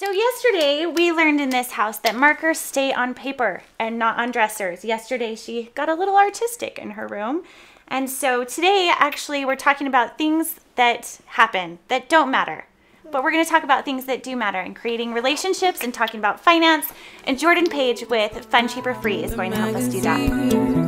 So yesterday we learned in this house that markers stay on paper and not on dressers. Yesterday she got a little artistic in her room. And so today actually we're talking about things that happen that don't matter. But we're going to talk about things that do matter and creating relationships and talking about finance. And Jordan Page with Fun Cheaper Free is going to help us do that.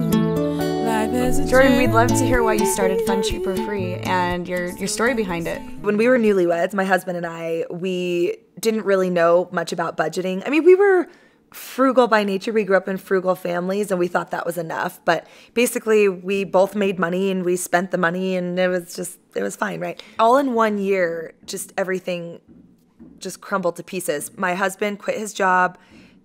Jordan, we'd love to hear why you started Fun Cheaper Free and your story behind it. When we were newlyweds, my husband and I, we didn't really know much about budgeting. I mean, we were frugal by nature. We grew up in frugal families and we thought that was enough. But basically, we both made money and we spent the money and it was fine, right? All in 1 year, just everything just crumbled to pieces. My husband quit his job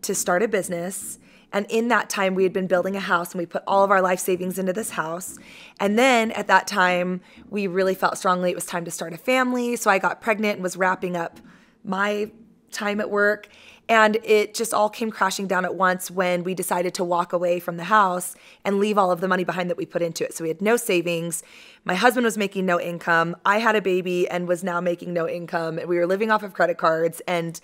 to start a business. And in that time, we had been building a house and we put all of our life savings into this house. And then at that time, we really felt strongly it was time to start a family. So I got pregnant and was wrapping up my time at work. And it just all came crashing down at once when we decided to walk away from the house and leave all of the money behind that we put into it. So we had no savings. My husband was making no income. I had a baby and was now making no income. We were living off of credit cards. And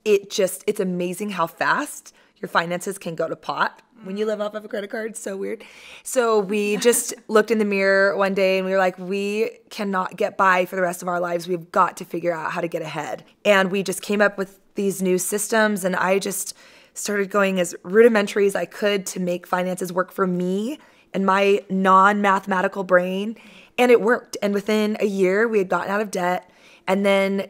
it's amazing how fast your finances can go to pot when you live off of a credit card. It's so weird. So we just looked in the mirror one day and we were like, we cannot get by for the rest of our lives. We've got to figure out how to get ahead. And we just came up with these new systems and I just started going as rudimentary as I could to make finances work for me and my non-mathematical brain. And it worked. And within a year, we had gotten out of debt. And then,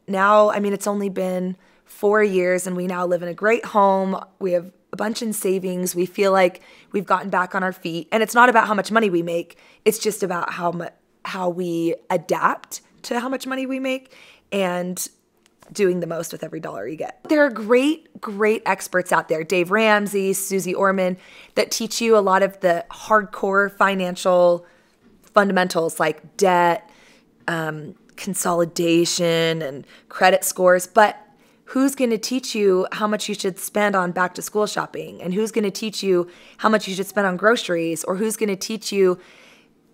now, it's only been 4 years and we now live in a great home. We have a bunch in savings. We feel like we've gotten back on our feet. And it's not about how much money we make. It's just about how we adapt to how much money we make and doing the most with every dollar you get. There are great experts out there, Dave Ramsey, Susie Orman, that teach you a lot of the hardcore financial fundamentals like debt, consolidation, and credit scores. But who's going to teach you how much you should spend on back to school shopping? And who's going to teach you how much you should spend on groceries? Or who's going to teach you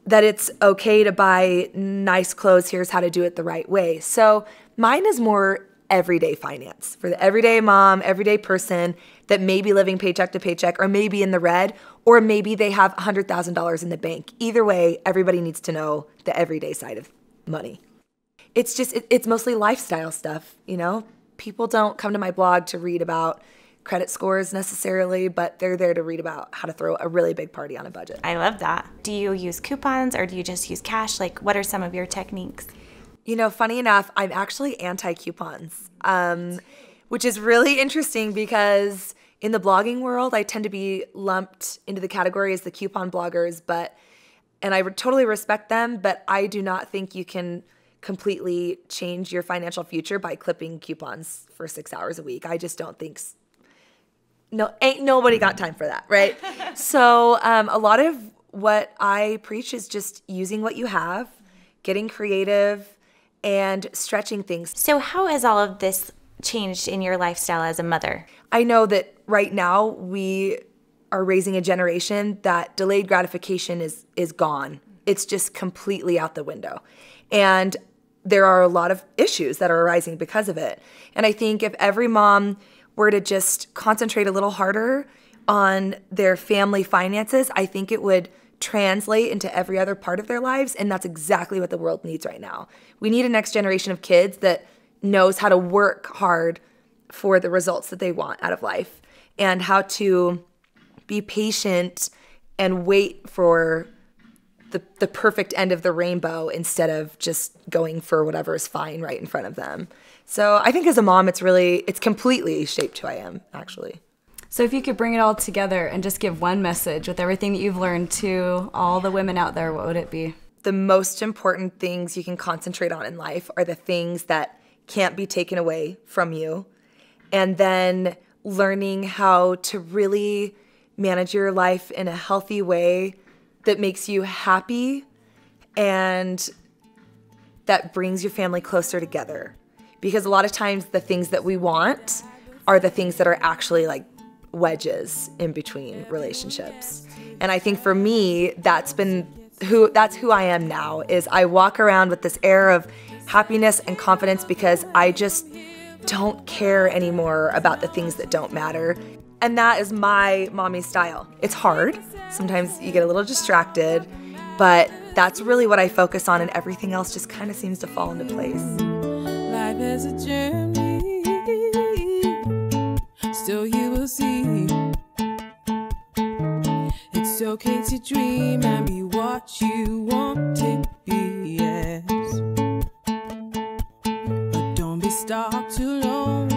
that it's okay to buy nice clothes? Here's how to do it the right way. So mine is more everyday finance for the everyday mom, everyday person that may be living paycheck to paycheck or maybe in the red, or maybe they have $100,000 in the bank. Either way, everybody needs to know the everyday side of money. It's mostly lifestyle stuff, People don't come to my blog to read about credit scores necessarily, but they're there to read about how to throw a really big party on a budget. I love that. Do you use coupons or do you just use cash? Like, what are some of your techniques? Funny enough, I'm actually anti-coupons, which is really interesting because in the blogging world, I tend to be lumped into the category as the coupon bloggers, and I totally respect them, but I do not think you can completely change your financial future by clipping coupons for 6 hours a week. I just don't think ain't nobody got time for that, right? So a lot of what I preach is just using what you have, getting creative, and stretching things. So how has all of this changed in your lifestyle as a mother? I know that right now we are raising a generation that delayed gratification is gone. It's just completely out the window. And there are a lot of issues that are arising because of it. And I think if every mom were to just concentrate a little harder on their family finances, I think it would translate into every other part of their lives. And that's exactly what the world needs right now. We need a next generation of kids that knows how to work hard for the results that they want out of life and how to be patient and wait for the perfect end of the rainbow instead of just going for whatever is fine right in front of them. So I think as a mom, it's completely shaped who I am, actually. So if you could bring it all together and just give one message with everything that you've learned to all the women out there, what would it be? The most important things you can concentrate on in life are the things that can't be taken away from you. And then learning how to really manage your life in a healthy way that makes you happy and that brings your family closer together. Because a lot of times the things that we want are the things that are actually like wedges in between relationships. And I think for me, that's who I am now, is I walk around with this air of happiness and confidence because I just don't care anymore about the things that don't matter. And that is my mommy style. It's hard. Sometimes you get a little distracted, but that's really what I focus on, and everything else just kind of seems to fall into place. Life is a journey, still you will see. It's okay to dream and be what you want to be, yes. But don't be stuck too long